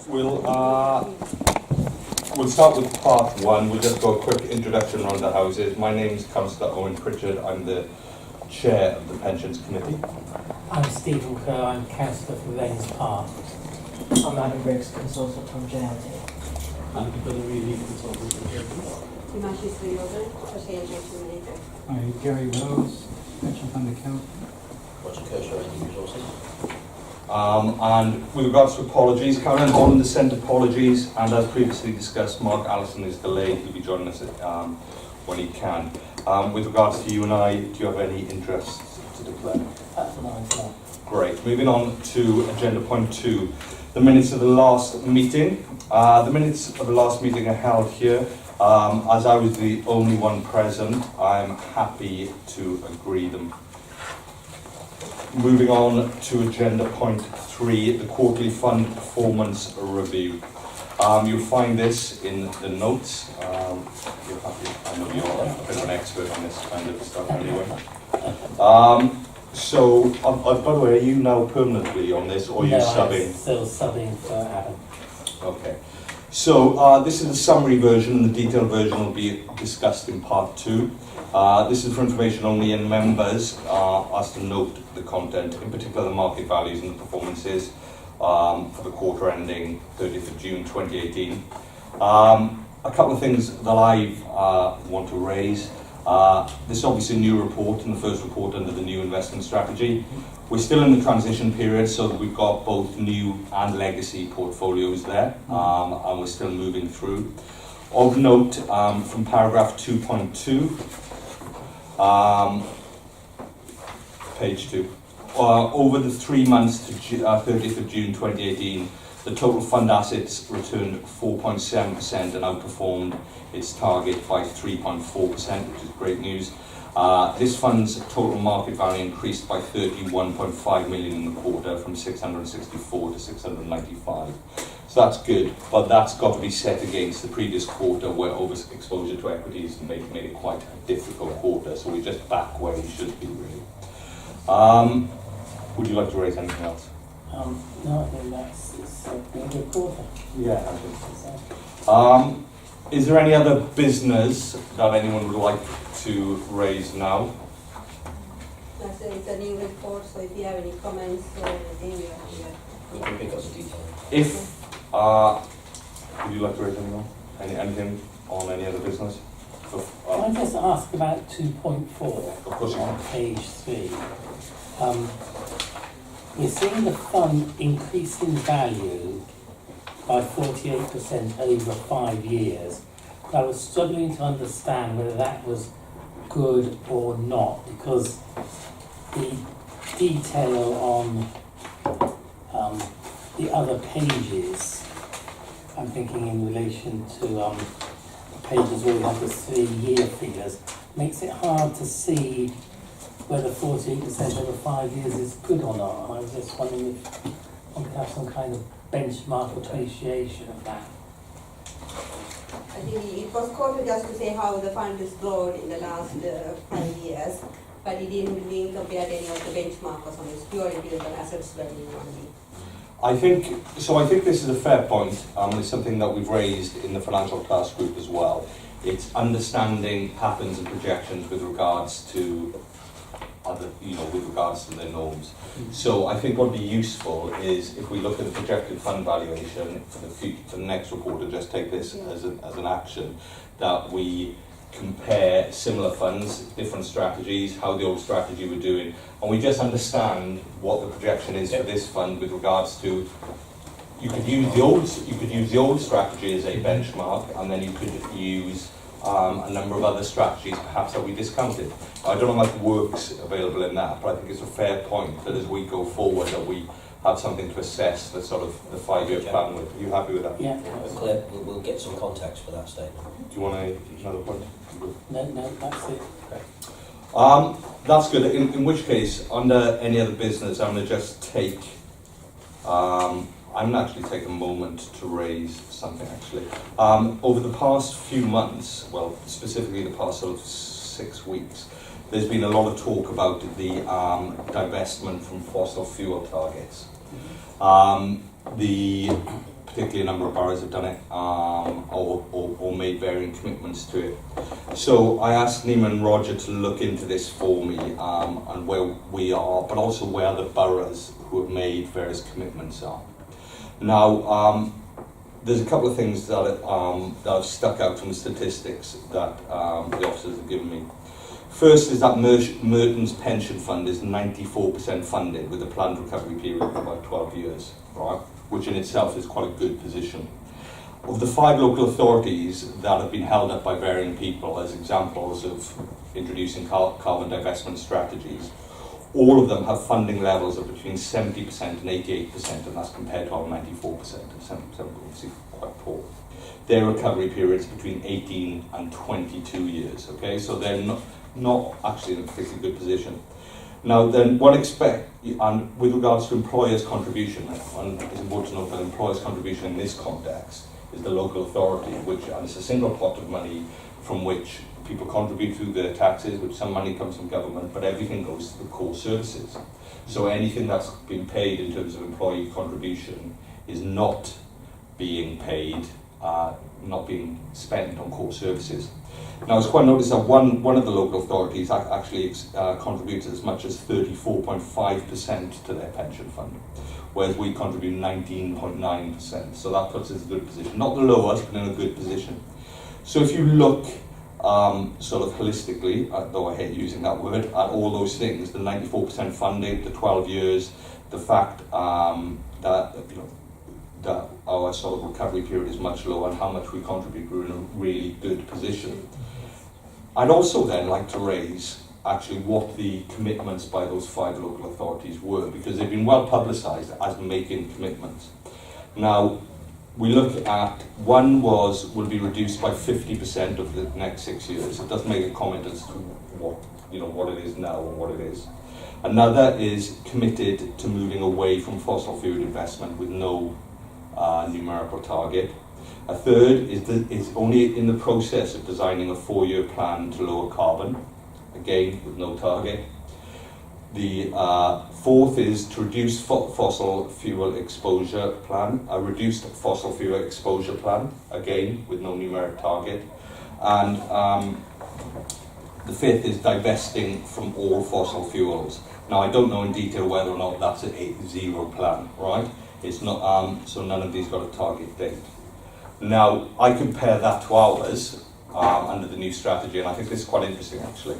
We'll start with part one. We'll just go a quick introduction around the houses. My name's Councillor Owen Pritchard. I'm the chair of the Pensions Committee. I'm Stephen Cllr. I'm councillor for Rains Park. I'm Adam Briggs, consultant from JLT. I'm the really consultant from JLT. Hi, Gary Rose, Pension Fund Account. And with regards to apologies, Karen Holland has sent apologies, and as previously discussed, Mark Allison is delayed. He'll be joining us when he can. With regards to you and I, do you have any interests to declare? No. Great. Moving on to agenda point 2, the minutes of the last meeting. The minutes of the last meeting are held here. As I was the only one present, I'm happy to agree them. Moving on to agenda point 3, the quarterly fund performance review. You'll find this in the notes. You're happy. I know you're a bit of an expert on this kind of stuff anyway. By the way, are you now permanently on this, or are you subbing? I'm still subbing for Adam. Okay. So this is the summary version, and the detailed version will be discussed in part 2. This is for information only, and members are asked to note the content, in particular the market values and the performances for the quarter ending 30th of June 2018. A couple of things that I want to raise. This is obviously a new report, and the first report under the new investment strategy. We're still in the transition period, so that we've got both new and legacy portfolios there, and we're still moving through. Of note, from paragraph 2.2, page 2, over the 3 months to 30th of June 2018, the total fund assets returned 4.7% and outperformed its target by 3.4%, which is great news. This fund's total market value increased by 31.5 million in the quarter, from 664 to 695. So that's good, but that's got to be set against the previous quarter, where overexposure to equities made it quite a difficult quarter. So we're just back where we should be, really. Would you like to raise anything else? No, I think it's been a good quarter. Yeah, I think so. Is there any other business that anyone would like to raise now? It's a new report, so if you have any comments or anything, you can pick up the detail. Would you like to raise anything on any other business? Can I just ask about 2.4 Of course you can. on page 3? We're seeing the fund increase in value by 48% over 5 years. But I was struggling to understand whether that was good or not, because the detail on the other pages, I'm thinking in relation to pages where we have the 3-year figures, makes it hard to see whether 48% over 5 years is good or not. And I was just wondering if one could have some kind of benchmark appreciation of that. I think it was quoted just to say how the fund has grown in the last 5 years, but it didn't really compare any of the benchmarks on its purely built on assets value only. I think this is a fair point. It's something that we've raised in the financial class group as well. It's understanding patterns and projections with regards to with regards to their norms. So I think what would be useful is if we look at the projected fund valuation for the next report, and just take this as an action, that we compare similar funds, different strategies, how the old strategy were doing, and we just understand what the projection is for this fund with regards to. You could use the old strategy as a benchmark, and then you could use a number of other strategies perhaps that we discounted. I don't know how much work's available in that, but I think it's a fair point that as we go forward that we have something to assess the sort of the 5-year plan with. Are you happy with that? Yeah. We'll get some context for that statement. Do you want another point? No, that's it. Okay. That's good. In which case, under any other business, I'm going to just take I'm going to actually take a moment to raise something actually. Over the past few months, well, specifically the past sort of 6 weeks, there's been a lot of talk about the divestment from fossil fuel targets. The particularly a number of boroughs have done it, or made varying commitments to it. So I asked Nima and Roger to look into this for me, and where we are, but also where the boroughs who have made various commitments are. Now, there's a couple of things that have stuck out from the statistics that the officers have given me. First is that Merton's pension fund is 94% funded with a planned recovery period of about 12 years, right? Which in itself is quite a good position. Of the 5 local authorities that have been held up by varying people as examples of introducing carbon divestment strategies, all of them have funding levels of between 70% and 88%, and that's compared to our 94%, and 7% obviously quite poor. Their recovery periods between 18 and 22 years, okay? So they're not actually in a particularly good position. Now then, and with regards to employers' contribution, and it's important to note that employers' contribution in this context is the local authority, and it's a single pot of money from which people contribute through their taxes, which some money comes from government, but everything goes to the core services. So anything that's been paid in terms of employee contribution is not being paid, not being spent on core services. Now it's quite noticed that one of the local authorities actually contributes as much as 34.5% to their pension fund, whereas we contribute 19.9%. So that puts us in a good position. Not the lowest, but in a good position. So if you look sort of holistically, though I hate using that word, at all those things, the 94% funding, the 12 years, the fact that our sort of recovery period is much lower and how much we contribute, we're in a really good position. I'd also then like to raise actually what the commitments by those 5 local authorities were, because they've been well publicised as making commitments. Now, we look at, one will be reduced by 50% over the next 6 years. It doesn't make a comment as to what it is now or what it is. Another is committed to moving away from fossil fuel investment with no numerical target. A third is only in the process of designing a 4-year plan to lower carbon, again with no target. The fourth is to reduce fossil fuel exposure plan, a reduced fossil fuel exposure plan, again with no numeric target. And the fifth is divesting from all fossil fuels. Now I don't know in detail whether or not that's a zero plan, right? It's not, so none of these got a target date. Now, I compare that to ours under the new strategy, and I think this is quite interesting actually,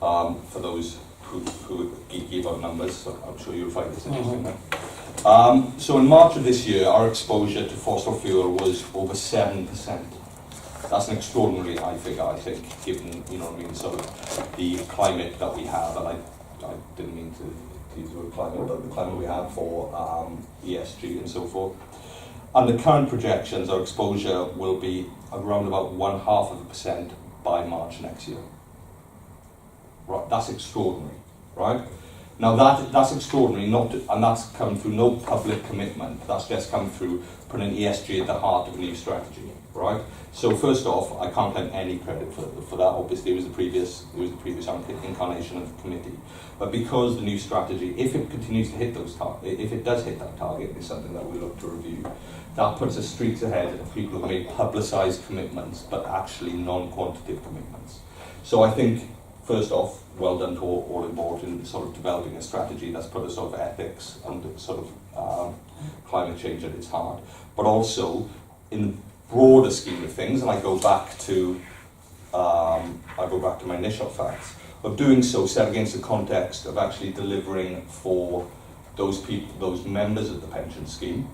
for those who are geeky about numbers, so I'm sure you'll find this interesting. So in March of this year, our exposure to fossil fuel was over 7%. That's an extraordinarily high figure, I think, given, sort of the climate that we have, and I didn't mean to use the word climate, but the climate we have for ESG and so forth. And the current projections, our exposure will be around about 0.5% by March next year. Right, that's extraordinary, right? Now that's extraordinary, and that's come through no public commitment. That's just come through putting ESG at the heart of a new strategy, right? So first off, I can't claim any credit for that. Obviously, it was the previous incarnation of the committee. But because the new strategy, if it continues to hit those if it does hit that target, is something that we look to review. That puts us streets ahead of people who have made publicised commitments, but actually non-quantitative commitments. So I think, first off, well done to all involved in sort of developing a strategy that's put a sort of ethics and sort of climate change at its heart. But also, in the broader scheme of things, and I go back to my initial facts, of doing so set against the context of actually delivering for those people, those members of the pension scheme,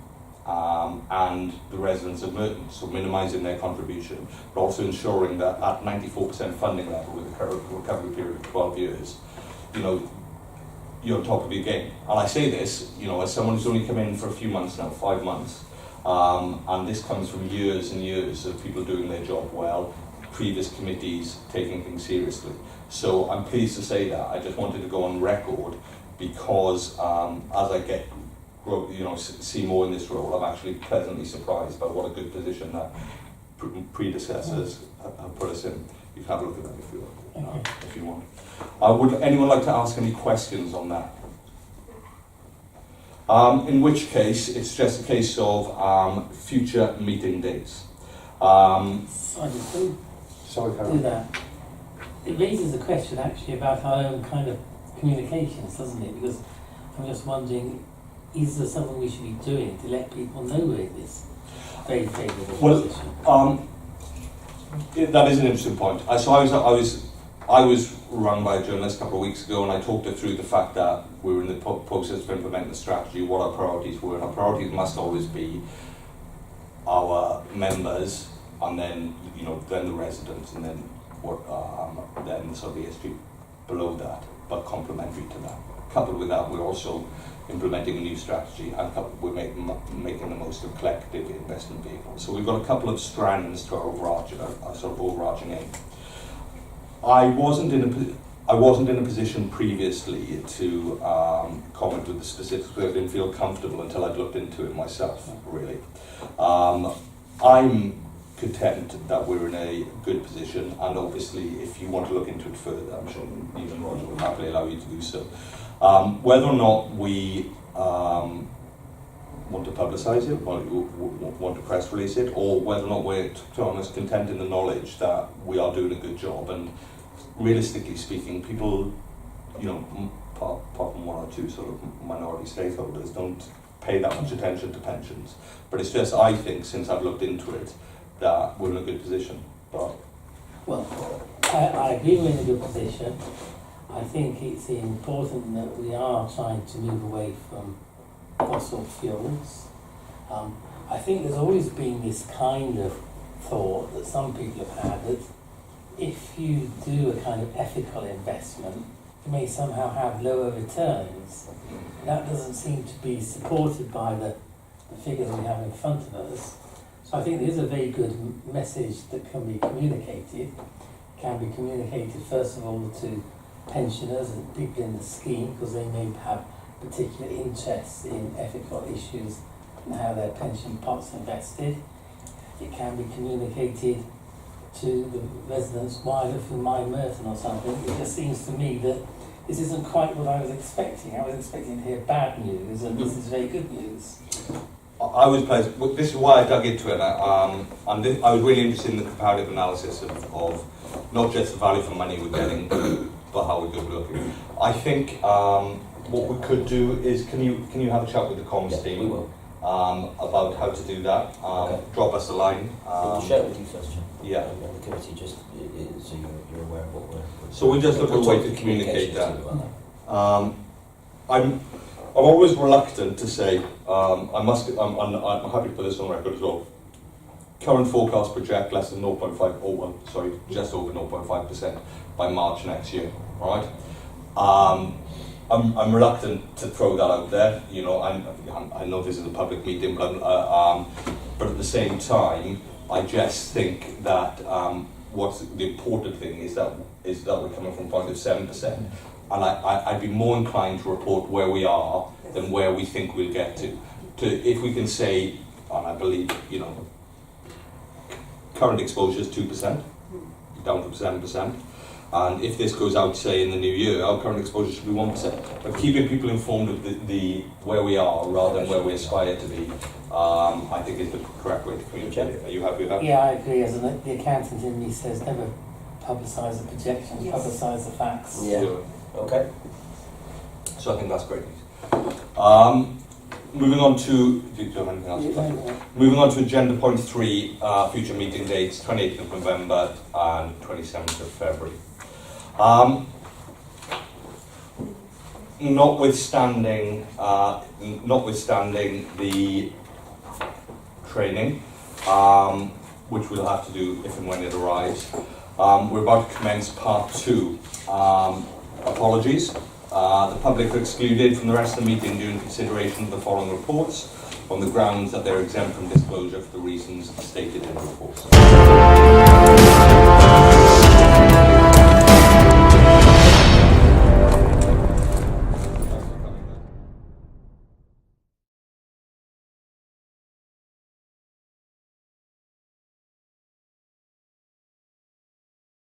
and the residents of Merton, so minimising their contribution, but also ensuring that at 94% funding level with a recovery period of 12 years, you're on top of your game. And I say this, as someone who's only come in for a few months now, 5 months, and this comes from years and years of people doing their job well, previous committees taking things seriously. So I'm pleased to say that. I just wanted to go on record because as I see more in this role, I'm actually pleasantly surprised by what a good position that predecessors have put us in. You can have a look at that if you want. Would anyone like to ask any questions on that? In which case, it's just a case of future meeting dates. So I just do Sorry, Karen. that. It raises a question actually about our own kind of communications, doesn't it? Because I'm just wondering, is there something we should be doing to let people know we're in this very favourable Well, position? That is an interesting point. I was run by a journalist a couple of weeks ago, and I talked her through the fact that we were in the process of implementing the strategy, what our priorities were, and our priorities must always be our members, and then then the residents, and then then sort of the history below that, but complementary to that. Coupled with that, we're also implementing a new strategy, and we're making the most of collective investment vehicles. So we've got a couple of strands to our overarching aim. I wasn't in a position previously to comment with the specifics, because I didn't feel comfortable until I'd looked into it myself, really. I'm content that we're in a good position, and obviously if you want to look into it further, I'm sure even Roger will happily allow you to do so. Whether or not we want to publicise it, want to press release it, or whether or not we're, to be honest, content in the knowledge that we are doing a good job, and realistically speaking, people, apart from one or two sort of minority stakeholders, don't pay that much attention to pensions. But it's just, I think, since I've looked into it, that we're in a good position. But Well, I agree we're in a good position. I think it's important that we are trying to move away from fossil fuels. I think there's always been this kind of thought that some people have had that if you do a kind of ethical investment, you may somehow have lower returns. That doesn't seem to be supported by the figures we have in front of us. So I think there is a very good message that can be communicated. Can be communicated first of all to pensioners and people in the scheme, because they may have particular interests in ethical issues and how their pension pots are invested. It can be communicated to the residents wider from my Merton or something. It just seems to me that this isn't quite what I was expecting. I was expecting to hear bad news, and this is very good news. I was pleased. Well, this is why I dug into it, I was really interested in the comparative analysis of not just the value for money we're getting, but how we're good looking. I think what we could do is, can you have a chat with the comms team? We will. About how to do that. Okay. Drop us a line. We'll share it with you first, Jim. Yeah. And the committee, just so you're aware of what we're... So we just look at a way talk to communicate that. communications about I'm always reluctant to say. I'm happy to put this on record as well. Current forecast project less than 0.5, just over 0.5% by March next year. All right. I'm reluctant to throw that out there. I know this is a public meeting, but at the same time, I just think that what's the important thing is that we're coming from a point of 7%, and I'd be more inclined to report where we are than where we think we'll get to. If we can say, and I believe, current exposure is 2%, down from 7%. And if this goes out, say, in the new year, our current exposure should be 1%. But keeping people informed of the where we are rather than where we aspire to be, I think is the correct way to communicate it. Are you happy with that? Yeah, I agree. As the accountant in me says, never publicise the projections, Yes. publicise the facts. Yeah. Okay. So I think that's great news. Moving on to, do you have anything else? Yeah. Moving on to agenda point 3, future meeting dates, 28th of November and 27th of February. Notwithstanding the training, which we'll have to do if and when it arrives, we're about to commence part 2. Apologies. The public are excluded from the rest of the meeting during consideration of the following reports on the grounds that they're exempt from disclosure for the reasons stated in the reports.